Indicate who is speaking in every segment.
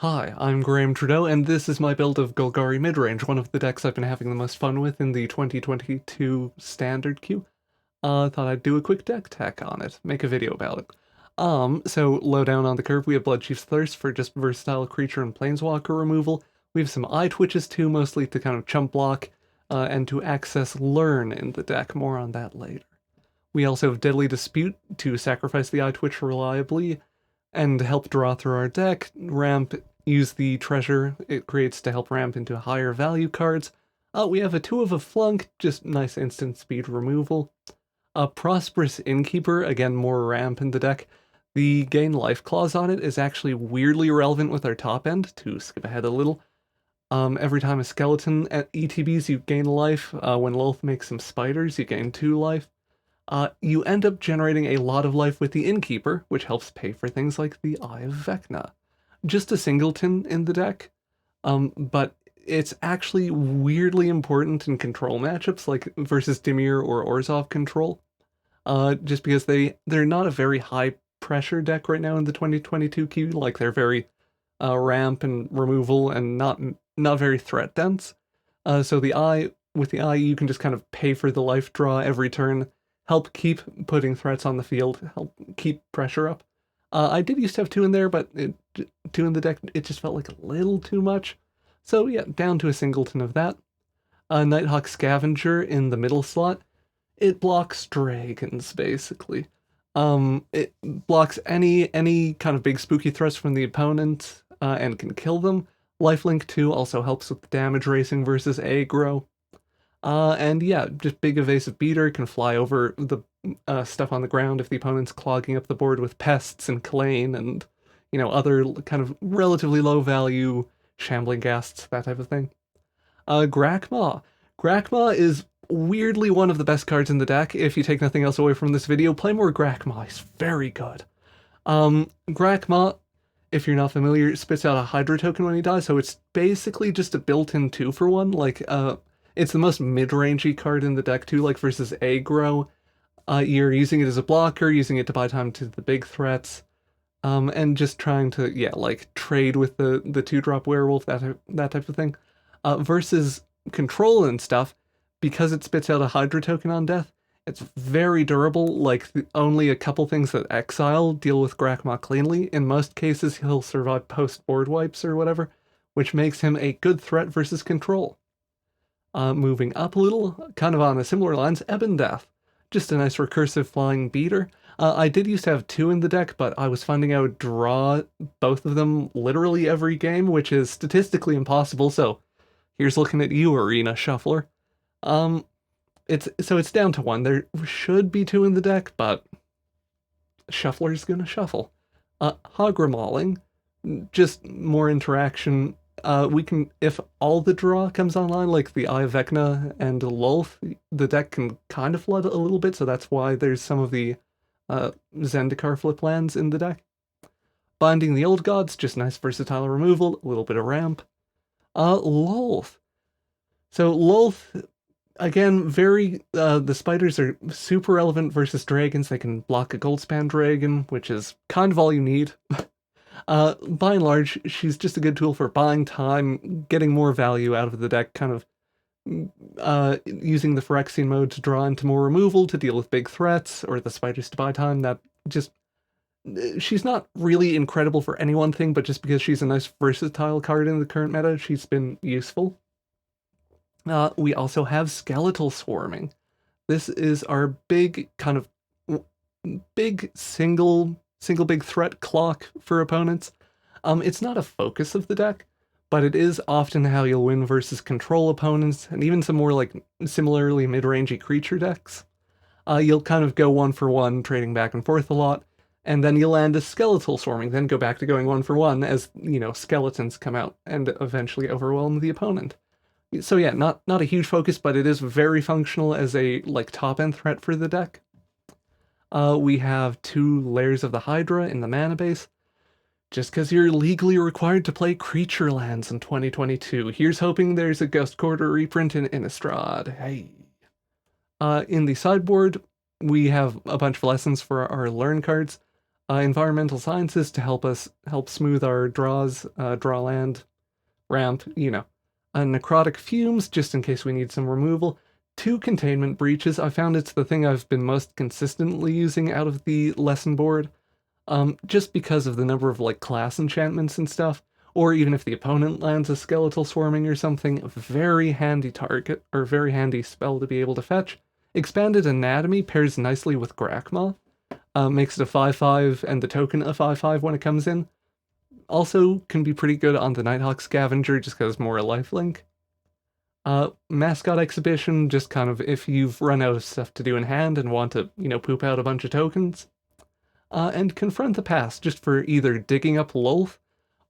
Speaker 1: Hi, I'm Graham Trudeau, and this is my build of Golgari Midrange, one of the decks I've been having the most fun with in the 2022 standard queue. Thought I'd do a quick deck tech on it, make a video about it. So low down on the curve, we have Bloodchief's Thirst for just versatile creature and planeswalker removal. We have some eye twitches too, mostly to kind of chump block, and to access Learn in the deck, more on that later. We also have Deadly Dispute to sacrifice the eye twitch reliably, and help draw through our deck. Ramp, use the treasure it creates to help ramp into higher value cards. We have a 2 of a flunk, just nice instant speed removal. A Prosperous Innkeeper, again more ramp in the deck. The gain life clause on it is actually weirdly relevant with our top end, to skip ahead a little. Every time a skeleton at ETBs, you gain life. When Lolth makes some spiders, you gain 2 life. You end up generating a lot of life with the Innkeeper, which helps pay for things like the Eye of Vecna. Just a singleton in the deck, but it's actually weirdly important in control matchups, like versus Dimir or Orzhov control, just because they're not a very high pressure deck right now in the 2022 queue, like they're very ramp and removal and not very threat dense. So with the eye, you can just kind of pay for the life draw every turn, help keep putting threats on the field, help keep pressure up. I did used to have 2 in there, but 2 in the deck, it just felt like a little too much. So yeah, down to a singleton of that. Nighthawk Scavenger in the middle slot. It blocks dragons, basically. It blocks any kind of big spooky threats from the opponent, and can kill them. Lifelink 2 also helps with damage racing versus aggro. And yeah, just big evasive beater, can fly over the stuff on the ground if the opponent's clogging up the board with pests and Kalane and, other kind of relatively low value shambling ghasts, that type of thing. Grakmaw. Grakmaw is weirdly one of the best cards in the deck. If you take nothing else away from this video, play more Grakmaw. He's very good. Grakmaw, if you're not familiar, spits out a Hydra token when he dies, so it's basically just a built-in 2-for-1, like, it's the most mid-rangey card in the deck too, like versus aggro. You're using it as a blocker, using it to buy time to the big threats, and just trying to, yeah, like trade with the 2-drop werewolf, that type of thing. Versus control and stuff, because it spits out a Hydra token on death, it's very durable, like only a couple things that exile deal with Grakmaw cleanly. In most cases, he'll survive post-board wipes or whatever, which makes him a good threat versus control. Moving up a little, kind of on a similar lines, Ebondeath. Just a nice recursive flying beater. I did used to have 2 in the deck, but I was finding I would draw both of them literally every game, which is statistically impossible, so here's looking at you, Arena Shuffler. It's down to 1. There should be 2 in the deck, but Shuffler's gonna shuffle. Hagra Mauling, just more interaction. We can, if all the draw comes online, like the Eye of Vecna and Lolth, the deck can kind of flood a little bit, so that's why there's some of the Zendikar flip lands in the deck. Binding the Old Gods, just nice versatile removal, a little bit of ramp. Lolth. So Lolth, again, the spiders are super relevant versus dragons. They can block a Goldspan dragon, which is kind of all you need. By and large, she's just a good tool for buying time, getting more value out of the deck, kind of using the Phyrexian mode to draw into more removal to deal with big threats, or the spiders to buy time. That just... She's not really incredible for any one thing, but just because she's a nice versatile card in the current meta, she's been useful. We also have Skeletal Swarming. This is our big, kind of big single big threat clock for opponents. It's not a focus of the deck, but it is often how you'll win versus control opponents, and even some more like similarly mid-rangey creature decks. You'll kind of go 1-for-1, trading back and forth a lot, and then you'll land a Skeletal Swarming, then go back to going 1-for-1 as, skeletons come out and eventually overwhelm the opponent. So yeah, not a huge focus, but it is very functional as a, like, top-end threat for the deck. We have 2 layers of the Hydra in the mana base. Just because you're legally required to play creature lands in 2022. Here's hoping there's a Ghost Quarter reprint in Innistrad. Hey. In the sideboard, we have a bunch of lessons for our Learn cards. Environmental Sciences to help smooth our draws, draw land, ramp, you know. Necrotic Fumes, just in case we need some removal. 2 Containment Breaches. I found it's the thing I've been most consistently using out of the lesson board. Just because of the number of, like, class enchantments and stuff. Or even if the opponent lands a Skeletal Swarming or something, a very handy target, or very handy spell to be able to fetch. Expanded Anatomy pairs nicely with Grakmaw. Makes it a 5/5 and the token a 5/5 when it comes in. Also can be pretty good on the Nighthawk Scavenger just because more lifelink. Mascot Exhibition, just kind of if you've run out of stuff to do in hand and want to, you know, poop out a bunch of tokens. And Confront the Past, just for either digging up Lolth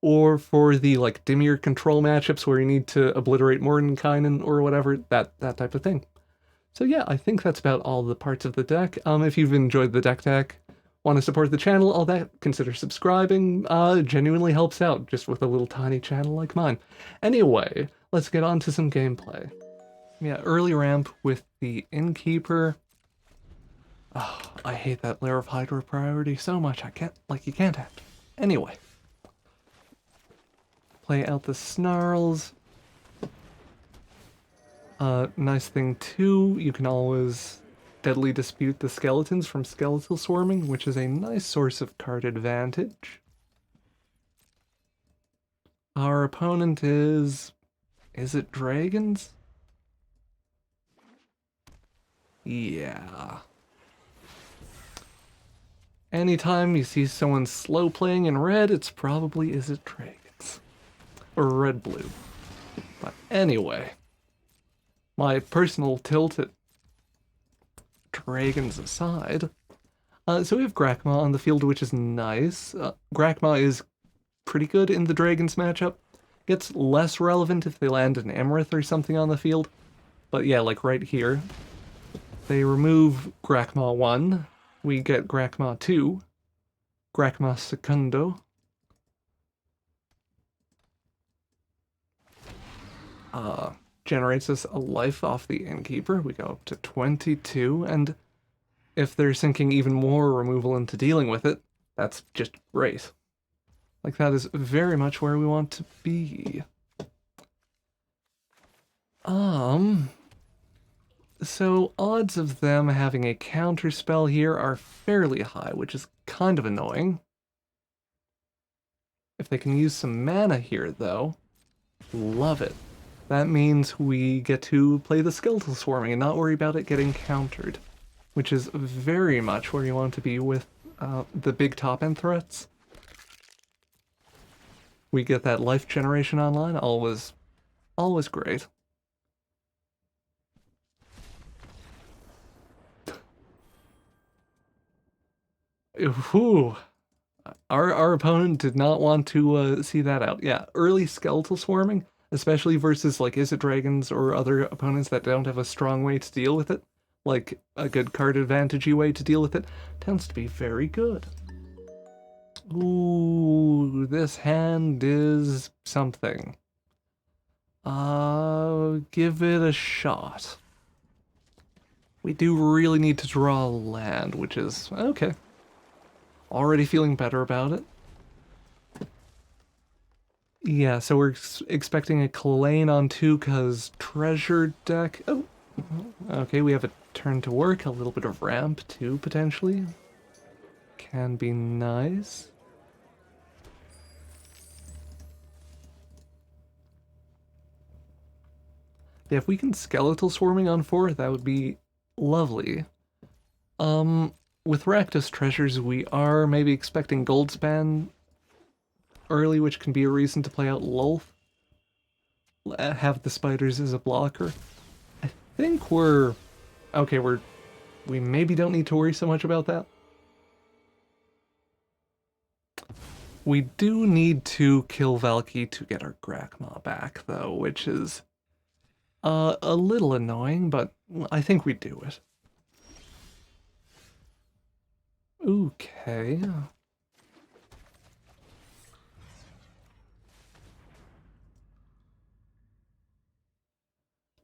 Speaker 1: or for the, like, Dimir control matchups where you need to obliterate Mordenkainen or whatever, that type of thing. So yeah, I think that's about all the parts of the deck. If you've enjoyed the deck tech, want to support the channel, all that, consider subscribing. Genuinely helps out, just with a little tiny channel like mine. Anyway, let's get on to some gameplay. Yeah, early ramp with the Innkeeper. Oh, I hate that Lair of Hydra priority so much, you can't act. Anyway. Play out the Snarls. Nice thing too, you can always deadly dispute the skeletons from Skeletal Swarming, which is a nice source of card advantage. Our opponent is it dragons? Yeah. Anytime you see someone slow playing in red, it's probably Izzet dragons. Or red-blue. But anyway. My personal tilt at dragons aside. So we have Grakmaw on the field, which is nice. Grakmaw is pretty good in the dragons matchup. Gets less relevant if they land an Emerith or something on the field. But yeah, like right here. They remove Grakmaw 1. We get Grakmaw 2. Grakmaw Secundo. Generates us a life off the Innkeeper. We go up to 22, and if they're sinking even more removal into dealing with it, that's just great. Like, that is very much where we want to be. So odds of them having a counterspell here are fairly high, which is kind of annoying. If they can use some mana here, though, love it. That means we get to play the Skeletal Swarming and not worry about it getting countered, which is very much where you want to be with the big top-end threats. We get that life generation online, always great. Ooh, our opponent did not want to see that out. Yeah, early Skeletal Swarming, especially versus, like, Izzet dragons or other opponents that don't have a strong way to deal with it, like a good card advantage-y way to deal with it, tends to be very good. Ooh, this hand is something. Give it a shot. We do really need to draw land, which is okay. Already feeling better about it. Yeah, so we're expecting a Kalane on 2 because treasure deck. Oh, okay, we have a turn to work, a little bit of ramp too, potentially. Can be nice. Yeah, if we can Skeletal Swarming on 4, that would be lovely. With Rakdos treasures, we are maybe expecting Goldspan early, which can be a reason to play out Lolth. Have the spiders as a blocker. I think we're... okay, we maybe don't need to worry so much about that. We do need to kill Valky to get our Grakmaw back, though, which is a little annoying, but I think we do it. Okay.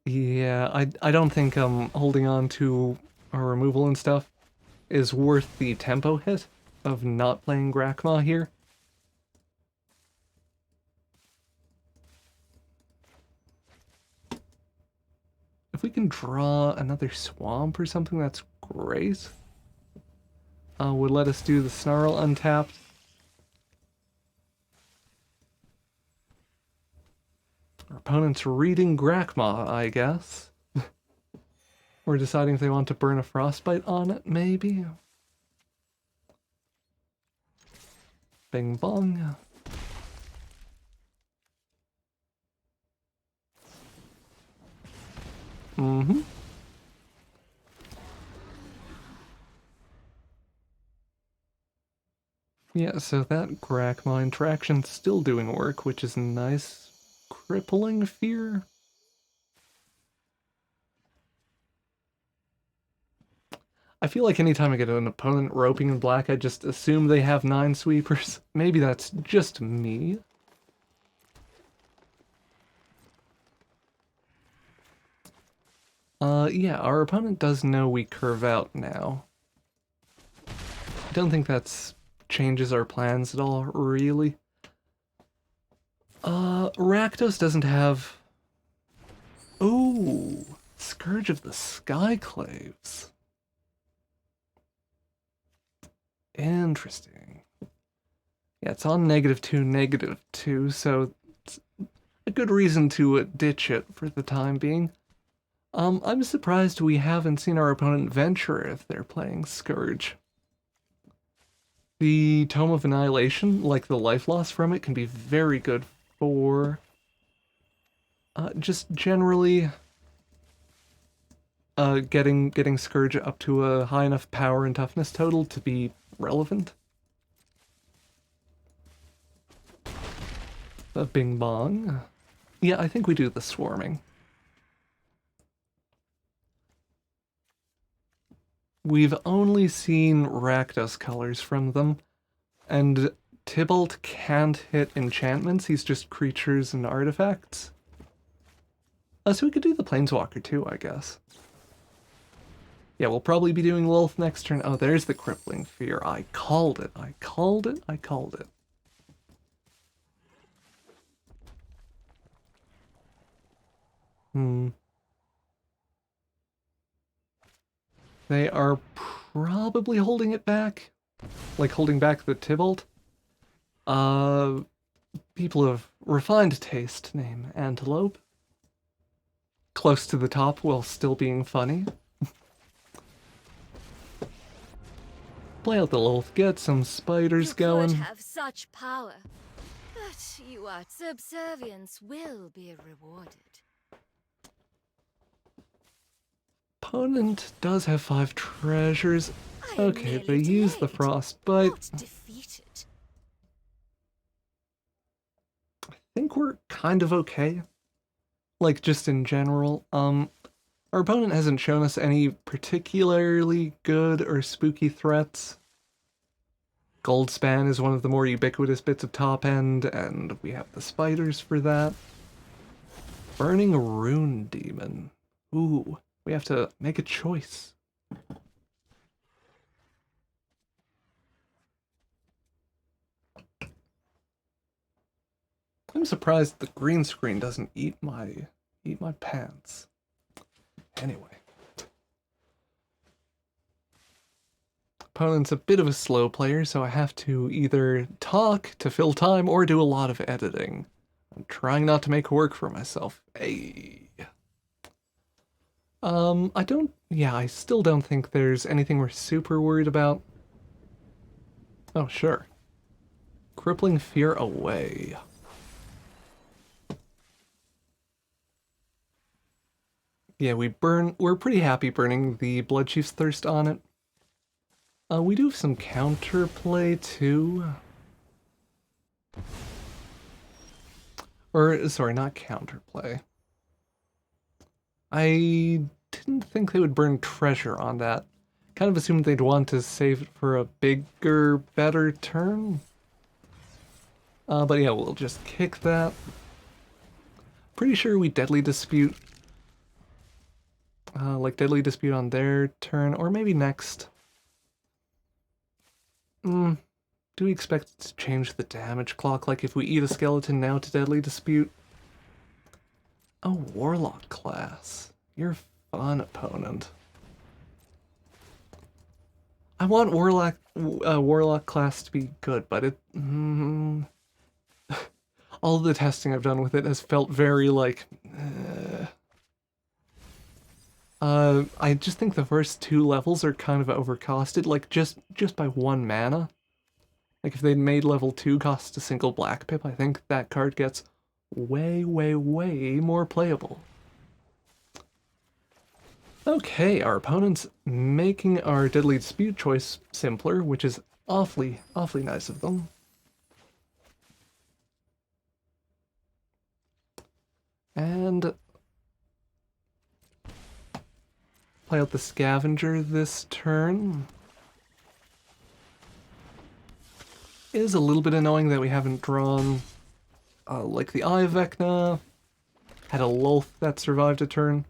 Speaker 1: Yeah, I don't think holding on to our removal and stuff is worth the tempo hit. of not playing Grakmaw here. If we can draw another swamp or something, that's great. Would let us do the Snarl untapped. Our opponent's reading Grakmaw, I guess. Or deciding if they want to burn a Frostbite on it, maybe? Bing bong. Mm-hmm. Yeah, so that Grakmaw interaction's still doing work, which is nice. Crippling Fear? I feel like anytime I get an opponent roping in black, I just assume they have 9 sweepers. Maybe that's just me. Yeah, our opponent does know we curve out now. I don't think that's changes our plans at all, really. Rakdos doesn't have... Ooh, Scourge of the Skyclaves. Interesting. Yeah, it's on -2, -2, so it's a good reason to ditch it for the time being. I'm surprised we haven't seen our opponent venture if they're playing Scourge. The Tome of Annihilation, like the life loss from it, can be very good for just generally getting Scourge up to a high enough power and toughness total to be relevant. The Bing Bong. Yeah, I think we do the Swarming. We've only seen Rakdos colors from them, and Tybalt can't hit enchantments, he's just creatures and artifacts. So we could do the Planeswalker too, I guess. Yeah, we'll probably be doing Lolth next turn. Oh, there's the Crippling Fear. I called it. I called it. I called it. They are probably holding it back. Like holding back the Tybalt. People of refined taste name Antelope. Close to the top while still being funny. Play out the Lolth, get some spiders going.
Speaker 2: You could have such power, but your subservience will be rewarded.
Speaker 1: Opponent does have 5 treasures. Okay, they use the Frostbite.
Speaker 2: Defeated.
Speaker 1: I think we're kind of okay. Like, just in general. Our opponent hasn't shown us any particularly good or spooky threats. Goldspan is one of the more ubiquitous bits of top end, and we have the spiders for that. Burning Rune Demon. Ooh, we have to make a choice. I'm surprised the green screen doesn't eat my pants. Anyway. Opponent's a bit of a slow player, so I have to either talk to fill time or do a lot of editing. I'm trying not to make work for myself. Hey. I still don't think there's anything we're super worried about. Oh, sure. Crippling Fear away. Yeah, we're pretty happy burning the Bloodchief's Thirst on it. We do have some counterplay too. Or, sorry, not counterplay. I didn't think they would burn treasure on that. Kind of assumed they'd want to save it for a bigger, better turn. But yeah, we'll just kick that. Pretty sure we Deadly Dispute. Like Deadly Dispute on their turn, or maybe next. Do we expect it to change the damage clock? Like if we eat a skeleton now to Deadly Dispute? Oh, Warlock class. You're a fun opponent. I want Warlock class to be good, but it... all the testing I've done with it has felt very, like... I just think the first 2 levels are kind of overcosted, like just by 1 mana. Like if they'd made level 2 cost a single black pip, I think that card gets way, way, way more playable. Okay, our opponent's making our Deadly Dispute choice simpler, which is awfully, awfully nice of them. And play out the Scavenger this turn. It is a little bit annoying that we haven't drawn like the Eye of Vecna, had a Lolth that survived a turn.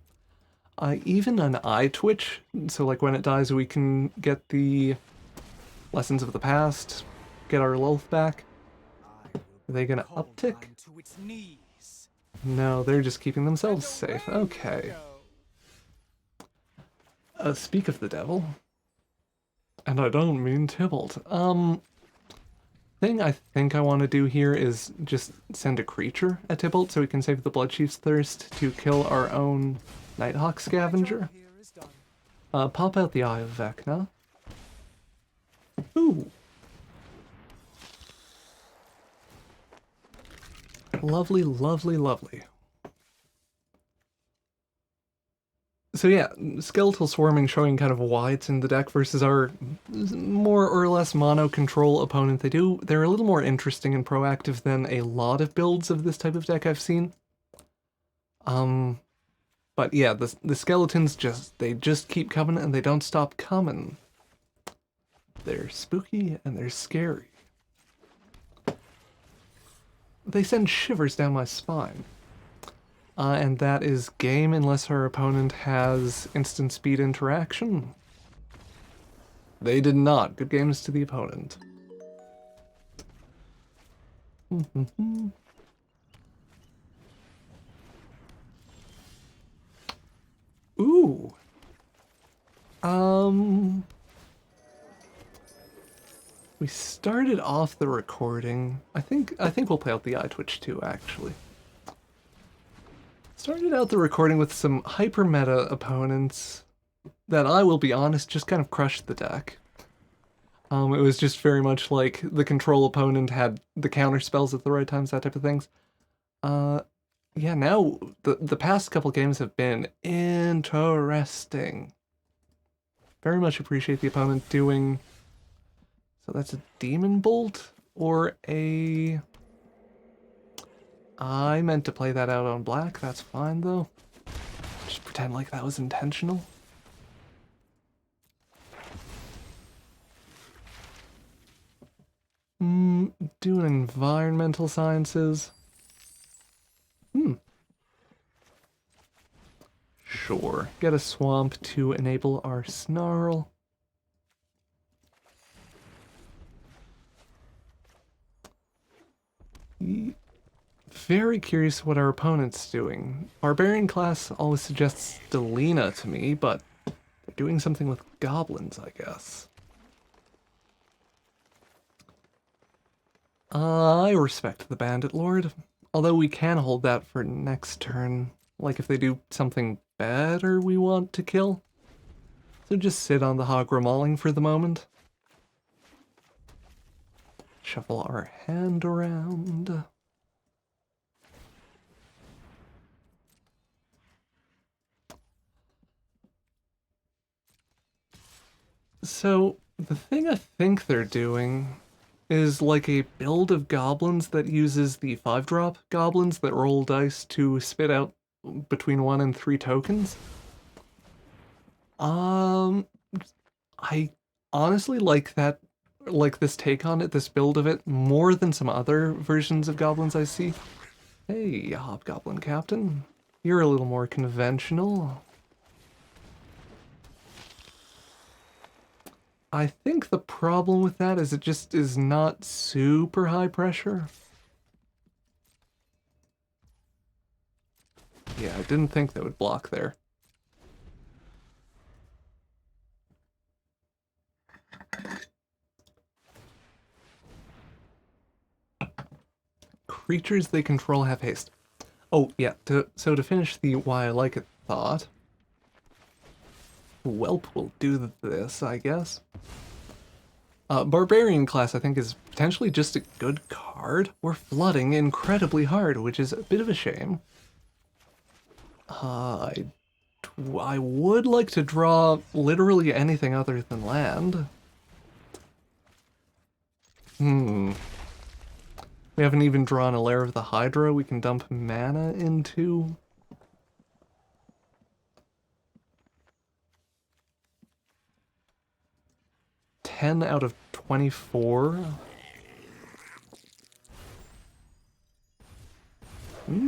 Speaker 1: Even an Eye Twitch, so like when it dies we can get the Lessons of the Past, get our Lolth back. Are they gonna uptick? No, they're just keeping themselves safe. Okay. Speak of the devil. And I don't mean Tybalt. Thing I think I want to do here is just send a creature at Tybalt so we can save the Bloodchief's Thirst to kill our own Nighthawk Scavenger. Pop out the Eye of Vecna. Ooh. Lovely, lovely, lovely. So yeah, Skeletal Swarming showing kind of why it's in the deck versus our more or less mono control opponent. They're a little more interesting and proactive than a lot of builds of this type of deck I've seen. But yeah, the skeletons they just keep coming and they don't stop coming. They're spooky and they're scary. They send shivers down my spine. And that is game unless our opponent has instant speed interaction. They did not. Good games to the opponent. Ooh. We started off the recording. I think we'll play out the Eye Twitch too, actually. Started out the recording with some hyper meta opponents that I will be honest just kind of crushed the deck. It was just very much like the control opponent had the counter spells at the right times, that type of things. Yeah, now the past couple games have been interesting. Very much appreciate the opponent doing. So that's a Demon Bolt or a. I meant to play that out on black, that's fine though. Just pretend like that was intentional. Doing environmental sciences. Sure, get a swamp to enable our snarl. Very curious what our opponent's doing. Barbarian class always suggests Delina to me, but they're doing something with goblins, I guess. I respect the Bandit Lord, although we can hold that for next turn, like if they do something better we want to kill. So just sit on the Hagra Mauling for the moment. Shuffle our hand around. So, the thing I think they're doing is like a build of goblins that uses the 5-drop goblins that roll dice to spit out between 1 and 3 tokens. I honestly like this take on it, this build of it, more than some other versions of goblins I see. Hey, Hobgoblin Captain. You're a little more conventional. I think the problem with that is it just is not super high pressure. Yeah, I didn't think they would block there. Creatures they control have haste. Oh, yeah, so to finish the why I like it thought, Whelp will do this, I guess. Barbarian class, I think, is potentially just a good card. We're flooding incredibly hard, which is a bit of a shame. I would like to draw literally anything other than land. We haven't even drawn a Lair of the Hydra we can dump mana into. Ten out of 24.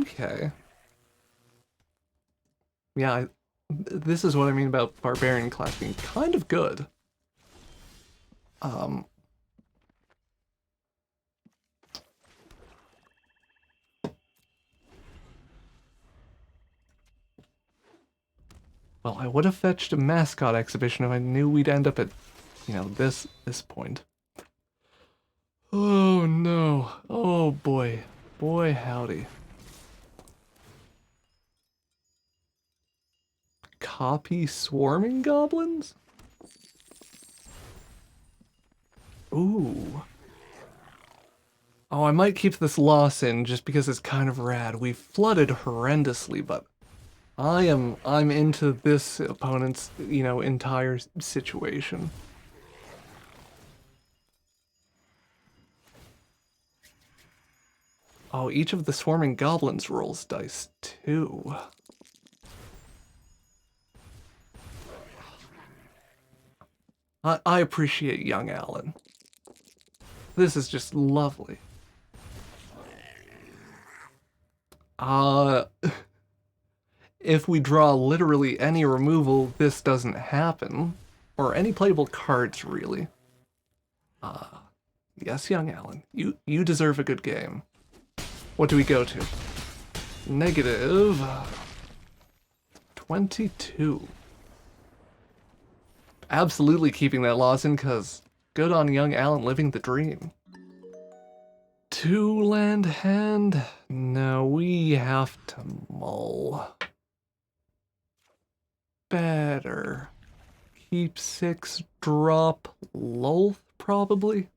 Speaker 1: Okay. Yeah, this is what I mean about Barbarian class being kind of good. Well, I would have fetched a mascot exhibition if I knew we'd end up at, you know, this point. Oh no. Oh boy. Boy howdy. Copy swarming goblins? Ooh. Oh, I might keep this loss in just because it's kind of rad. We flooded horrendously, but I'm into this opponent's, you know, entire situation. Oh, each of the swarming goblins rolls dice too. I appreciate young Alan. This is just lovely. If we draw literally any removal, this doesn't happen. Or any playable cards, really. Yes, young Alan, you deserve a good game. What do we go to? Negative 22. Absolutely keeping that loss in, cause good on young Alan living the dream. 2 land hand? No, we have to mull. Better. Keep 6, drop Lolth, probably?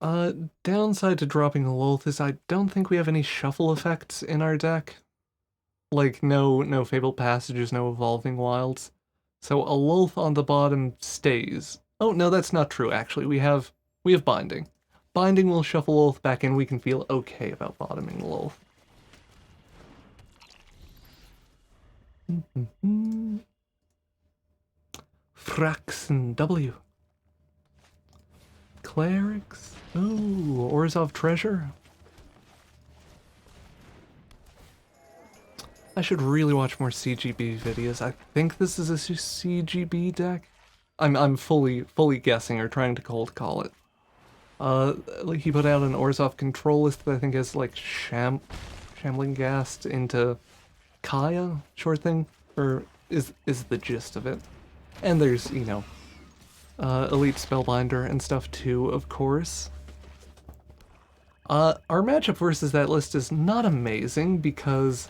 Speaker 1: Downside to dropping Lolth is I don't think we have any shuffle effects in our deck. Like, no Fabled Passages, no Evolving Wilds. So a Lolth on the bottom stays. Oh, no, that's not true, actually. We have Binding. Binding will shuffle Lolth back in, we can feel okay about bottoming Lolth. Fraxen W. Clerics? Ooh, Orzhov Treasure? I should really watch more CGB videos. I think this is a CGB deck. I'm fully guessing or trying to cold call it. Like he put out an Orzhov control list that I think has like Shambling Ghast into Kaya, short thing, or is the gist of it. And there's, you know, Elite Spellbinder and stuff too, of course. Our matchup versus that list is not amazing because,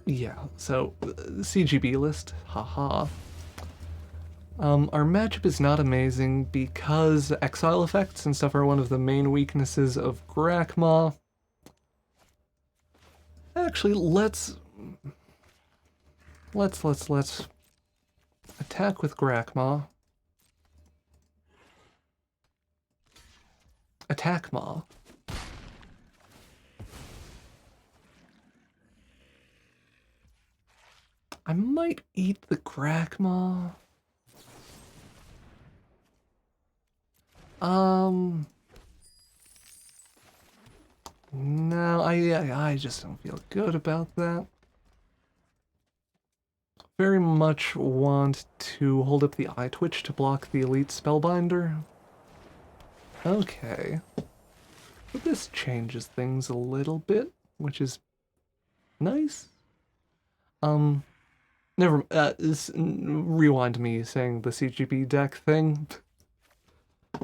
Speaker 1: yeah, so CGB list, haha. Our matchup is not amazing because exile effects and stuff are one of the main weaknesses of Grakmaw. Actually, let's attack with Grakmaw. Attack Maw. I might eat the Grakmaw. No, I just don't feel good about that. very much want to hold up the eye twitch to block the elite spellbinder. Okay. But this changes things a little bit, which is nice. Rewind me saying the CGB deck thing.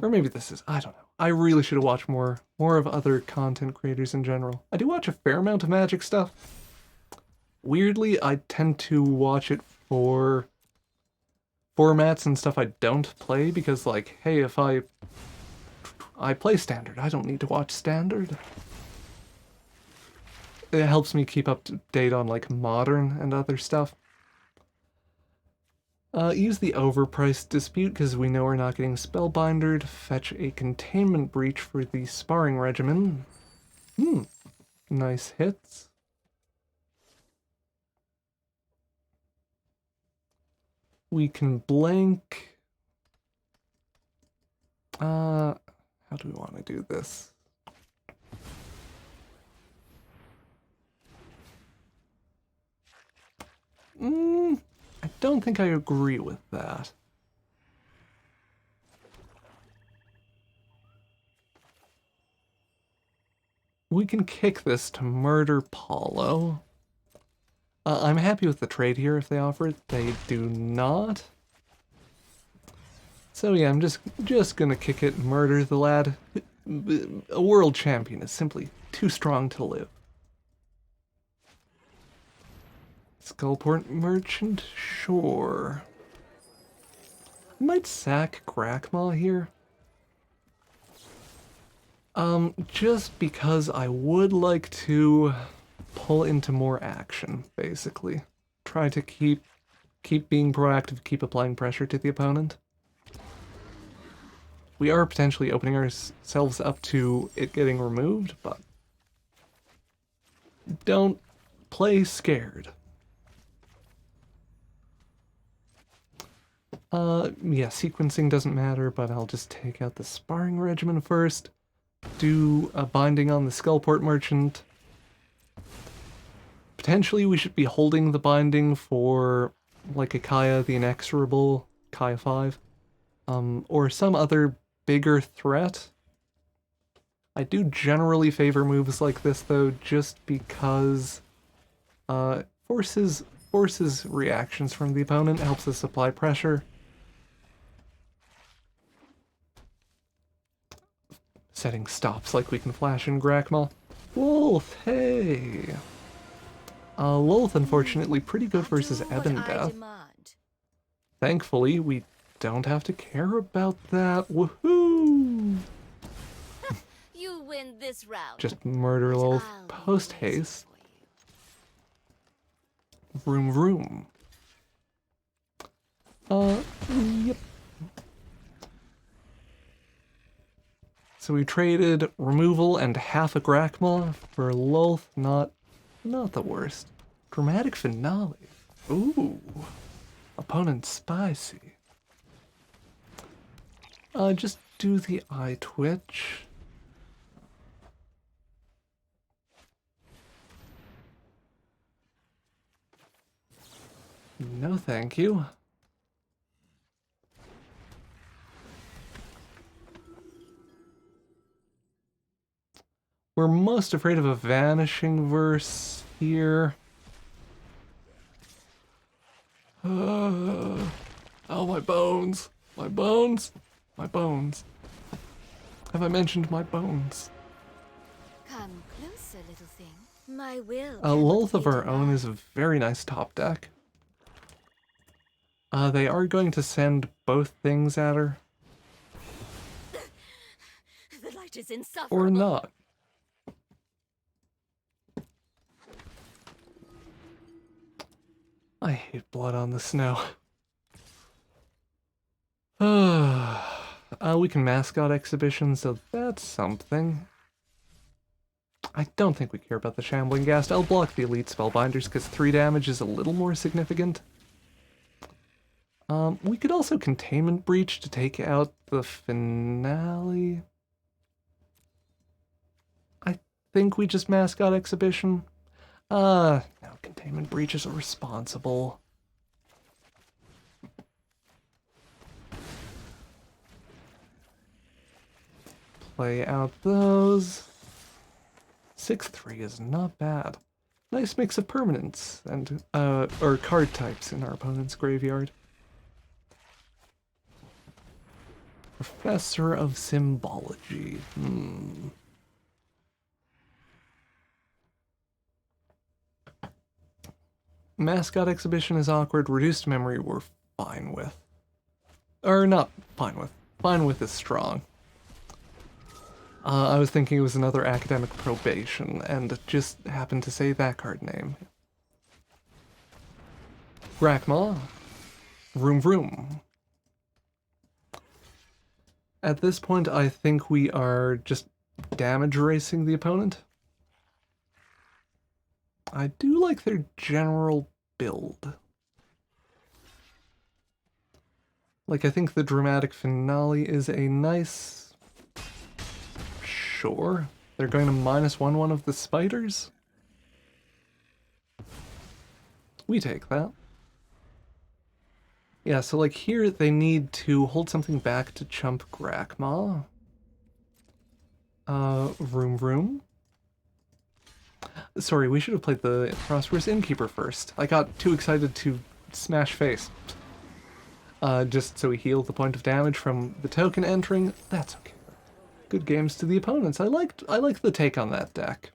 Speaker 1: Or maybe this is, I don't know. I really should have watched more of other content creators in general. I do watch a fair amount of Magic stuff. Weirdly, I tend to watch it for formats and stuff I don't play because, like, hey, if I play Standard, I don't need to watch Standard. It helps me keep up to date on, like, Modern and other stuff. Use the overpriced dispute because we know we're not getting spellbindered. Fetch a containment breach for the sparring regimen. Nice hits. We can blank. How do we want to do this? I don't think I agree with that. We can kick this to murder Paulo. I'm happy with the trade here if they offer it. They do not. So yeah, I'm just gonna kick it and murder the lad. A world champion is simply too strong to live. Skullport Merchant? Sure. I might sack Grakmaw here. Just because I would like to pull into more action, basically. Try to keep being proactive, keep applying pressure to the opponent. We are potentially opening ourselves up to it getting removed, but don't play scared. Yeah, sequencing doesn't matter, but I'll just take out the sparring regimen first. Do a binding on the Skullport Merchant. Potentially we should be holding the binding for, like, a Kaya the Inexorable, Kaya 5. Or some other bigger threat. I do generally favor moves like this, though, just because forces reactions from the opponent, helps us apply pressure. Setting stops like we can flash in Grakmaw. Lolth, hey! Lolth, unfortunately, pretty good versus Ebon Death. Thankfully, we don't have to care about that. Woohoo!
Speaker 2: You win this round.
Speaker 1: Just murder Lolth post-haste. Vroom. Yep. So we traded removal and half a Grakmaw for Lolth, not the worst. Dramatic finale. Ooh. Opponent spicy. Just do the eye twitch. No, thank you. We're most afraid of a vanishing verse here. Oh, my bones. My bones. My bones. Have I mentioned my bones?
Speaker 2: Come closer, little thing. My will.
Speaker 1: Lolth of our own is a very nice top deck. They are going to send both things at her.
Speaker 2: The light is insufferable.
Speaker 1: Or not. I hate blood on the snow. We can mascot exhibition, so that's something. I don't think we care about the Shambling Ghast. I'll block the Elite Spellbinders because 3 damage is a little more significant. We could also Containment Breach to take out the finale. I think we just mascot exhibition. No, Containment Breach is irresponsible. play out those. 6/3 is not bad. Nice mix of permanents and or card types in our opponent's graveyard. Professor of Symbology. Mascot Exhibition is awkward. Reduced Memory we're fine with. Or not fine with. Fine with is strong. I was thinking it was another Academic Probation, and just happened to say that card name. Grakmaw. Vroom Vroom. At this point, I think we are just damage racing the opponent. I do like their general build. Like, I think the Dramatic Finale is a nice... Sure. They're going to -1 one of the spiders? We take that. Yeah, so like here they need to hold something back to chump Grakmaw. Vroom Vroom. Sorry, we should have played the Prosperous Innkeeper first. I got too excited to smash face. Just so we heal the point of damage from the token entering. That's okay. Good games to the opponents. I liked the take on that deck.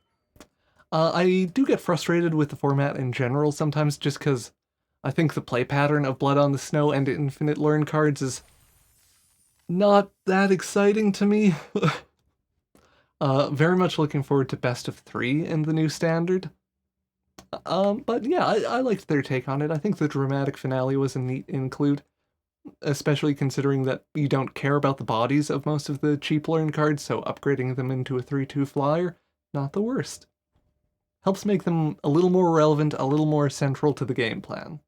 Speaker 1: I do get frustrated with the format in general sometimes just because I think the play pattern of Blood on the Snow and Infinite Learn cards is not that exciting to me. Very much looking forward to best of 3 in the new standard. But yeah, I liked their take on it. I think the Dramatic Finale was a neat include, especially considering that you don't care about the bodies of most of the cheap learn cards, so upgrading them into a 3/2 flyer, not the worst. Helps make them a little more relevant, a little more central to the game plan.